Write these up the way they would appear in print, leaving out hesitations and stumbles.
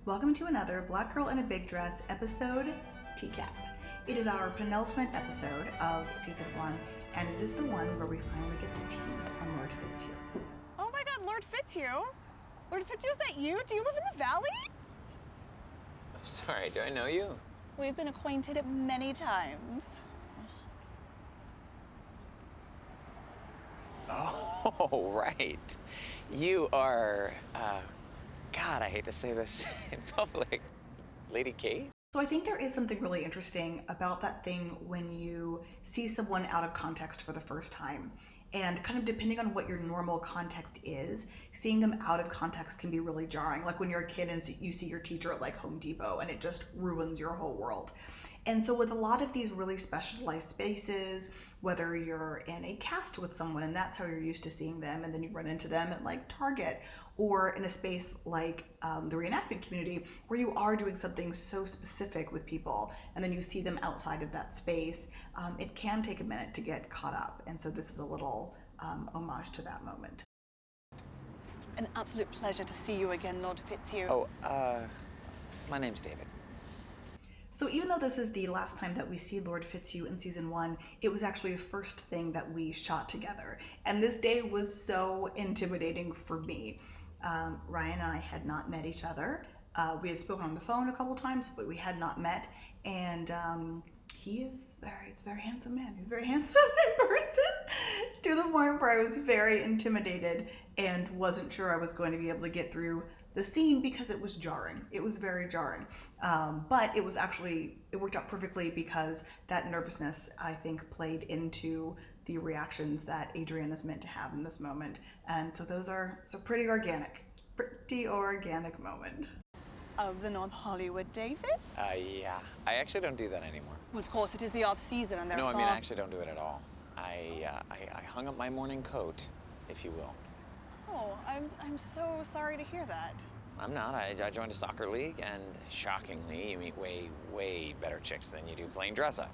Welcome to another Black Girl in a Big Dress episode, TCAP. It is our penultimate episode of season 1, and it is the one where we finally get the tea on Lord Fitzhugh. Oh my God, Lord Fitzhugh? Lord Fitzhugh, is that you? Do you live in the valley? I'm sorry, do I know you? We've been acquainted many times. Oh, right. You are, God, I hate to say this in public, Lady Kate? So I think there is something really interesting about that thing when you see someone out of context for the first time. And kind of depending on what your normal context is, seeing them out of context can be really jarring. Like when you're a kid and you see your teacher at like Home Depot and it just ruins your whole world. And so with a lot of these really specialized spaces, whether you're in a cast with someone and that's how you're used to seeing them, and then you run into them at like Target, or in a space like the reenactment community where you are doing something so specific with people and then you see them outside of that space, it can take a minute to get caught up. And so this is a little homage to that moment. An absolute pleasure to see you again, Lord Fitzhugh. Oh, my name's David. So even though this is the last time that we see Lord Fitzhugh in season 1, it was actually the first thing that we shot together. And this day was so intimidating for me. Ryan and I had not met each other. We had spoken on the phone a couple times, but we had not met. And he's a very handsome man. He's very handsome in person, to the point where I was very intimidated and wasn't sure I was going to be able to get through the scene because it was jarring. It was very jarring. But it worked out perfectly because that nervousness, I think, played into the reactions that Adrian is meant to have in this moment. And so those are pretty organic moment. Of the North Hollywood Davids? Yeah. I actually don't do that anymore. Well, of course, it is the off-season and therefore... No, I mean, I actually don't do it at all. I hung up my morning coat, if you will. Oh, I'm so sorry to hear that. I'm not. I joined a soccer league, and shockingly, you meet way better chicks than you do playing dress-up.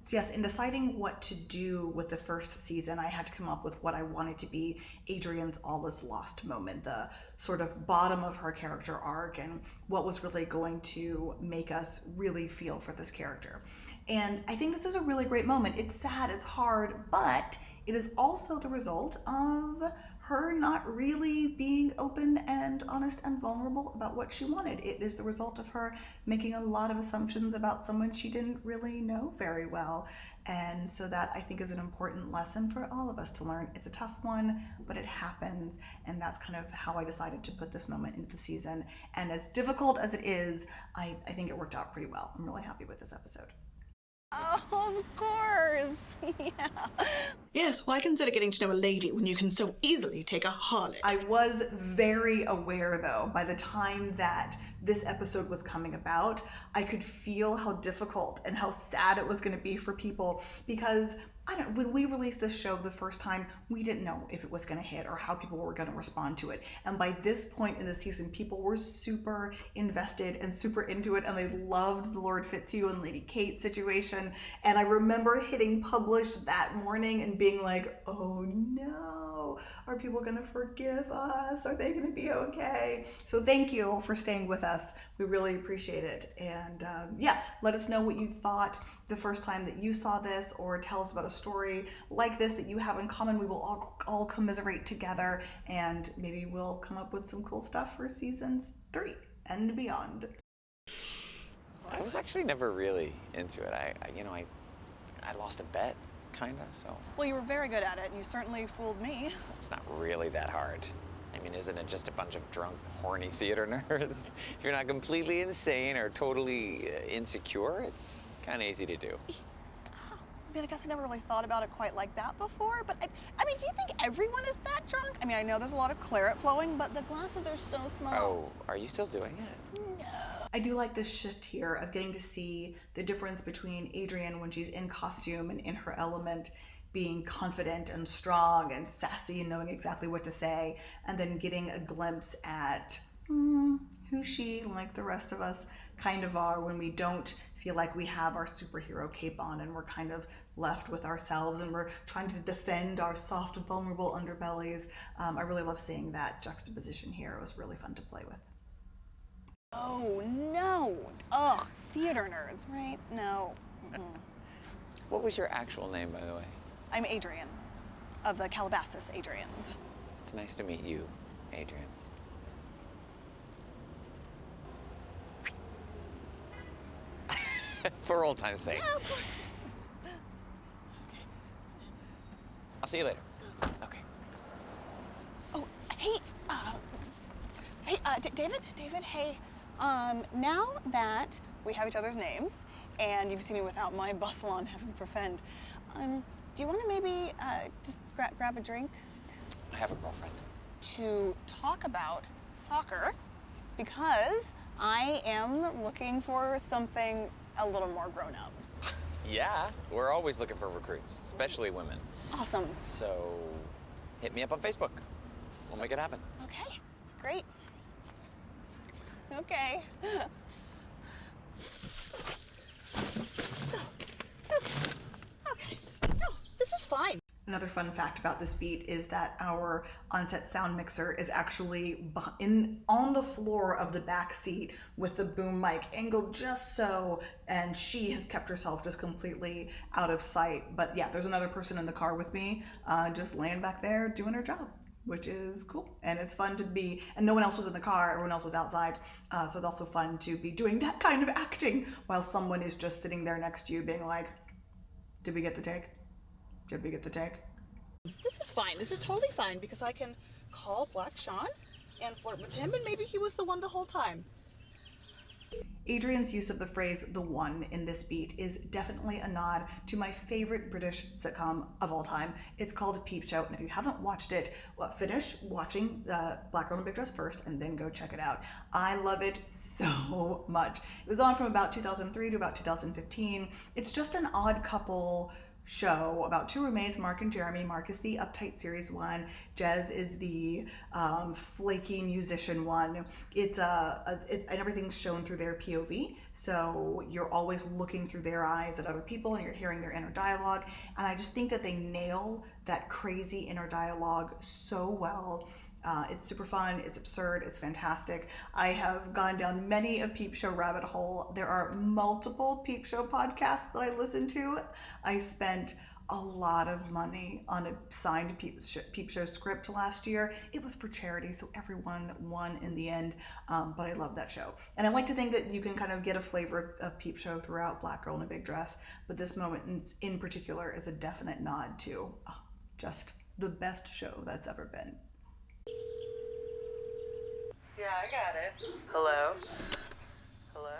So yes, in deciding what to do with the first season, I had to come up with what I wanted to be Adrian's all is lost moment, the sort of bottom of her character arc and what was really going to make us really feel for this character. And I think this is a really great moment. It's sad, it's hard, but it is also the result of her not really being open and honest and vulnerable about what she wanted. It is the result of her making a lot of assumptions about someone she didn't really know very well. And so that, I think, is an important lesson for all of us to learn. It's a tough one, but it happens. And that's kind of how I decided to put this moment into the season. And as difficult as it is, I think it worked out pretty well. I'm really happy with this episode. Oh, of course. Yeah. Yes, why consider getting to know a lady when you can so easily take a harlot? I was very aware, though, by the time that this episode was coming about, I could feel how difficult and how sad it was going to be for people because when we released this show the first time, we didn't know if it was going to hit or how people were going to respond to it. And by this point in the season, people were super invested and super into it, and they loved the Lord Fitzhugh and Lady Kate situation. And I remember hitting publish that morning and being like, oh no, are people going to forgive us? Are they going to be okay? So thank you for staying with us. We really appreciate it. And yeah, let us know what you thought the first time that you saw this, or tell us about a story like this that you have in common. We will all commiserate together, and maybe we'll come up with some cool stuff for seasons 3 and beyond. I was actually never really into it. I lost a bet, kinda, so. Well, you were very good at it, and you certainly fooled me. It's not really that hard. I mean, isn't it just a bunch of drunk, horny theater nerds? If you're not completely insane or totally insecure, it's kind of easy to do. I mean, I guess I never really thought about it quite like that before, but I mean, do you think everyone is that drunk? I mean, I know there's a lot of claret flowing, but the glasses are so small. Oh, are you still doing it? No. I do like this shift here of getting to see the difference between Adrian when she's in costume and in her element, being confident and strong and sassy and knowing exactly what to say, and then getting a glimpse at who she, like the rest of us, kind of are when we don't feel like we have our superhero cape on and we're kind of left with ourselves and we're trying to defend our soft, vulnerable underbellies. I really love seeing that juxtaposition here. It was really fun to play with. Oh, Oh, no. Ugh, theater nerds, right? No. What was your actual name, by the way? I'm Adrian, of the Calabasas Adrians. It's nice to meet you, Adrian. For old time's sake. I'll see you later. Okay. Oh, hey, David, hey. Now that we have each other's names, and you've seen me without my bustle on heaven forfend, do you want to maybe just grab a drink? I have a girlfriend. To talk about soccer, because I am looking for something a little more grown up. Yeah, we're always looking for recruits, especially women. Awesome. So, hit me up on Facebook. We'll make it happen. Okay, great. Okay. Okay. No, this is fine. Another fun fact about this beat is that our on-set sound mixer is actually on the floor of the back seat with the boom mic angled just so, and she has kept herself just completely out of sight. But yeah, there's another person in the car with me, just laying back there doing her job, which is cool. And it's fun to be, and no one else was in the car, everyone else was outside. So it's also fun to be doing that kind of acting while someone is just sitting there next to you being like, did we get the take? Did we get the take? This is fine. This is totally fine because I can call Black Sean and flirt with him, and maybe he was the one the whole time. Adrian's use of the phrase "the one" in this beat is definitely a nod to my favorite British sitcom of all time. It's called Peep Show, and if you haven't watched it, finish watching the Black Girl in a Big Dress first and then go check it out. I love it so much. It was on from about 2003 to about 2015. It's just an odd couple show about two roommates, Mark and Jeremy. Mark is the uptight serious one. Jez is the flaky musician one. And everything's shown through their POV. So you're always looking through their eyes at other people and you're hearing their inner dialogue. And I just think that they nail that crazy inner dialogue so well. It's super fun, it's absurd, it's fantastic. I have gone down many a Peep Show rabbit hole. There are multiple Peep Show podcasts that I listen to. I spent a lot of money on a signed Peep Show script last year. It was for charity, so everyone won in the end, but I love that show. And I like to think that you can kind of get a flavor of Peep Show throughout Black Girl in a Big Dress, but this moment in particular is a definite nod to just the best show that's ever been. Yeah, I got it. Hello? Hello?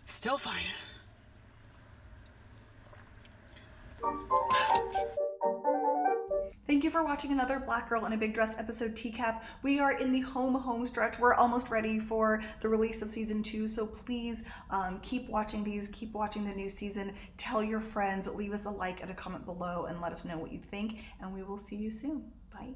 Still fine. Thank you for watching another Black Girl in a Big Dress episode TCAP. We are in the home stretch. We're almost ready for the release of season 2, so please keep watching these, keep watching the new season. Tell your friends, leave us a like and a comment below and let us know what you think, and we will see you soon. Bye.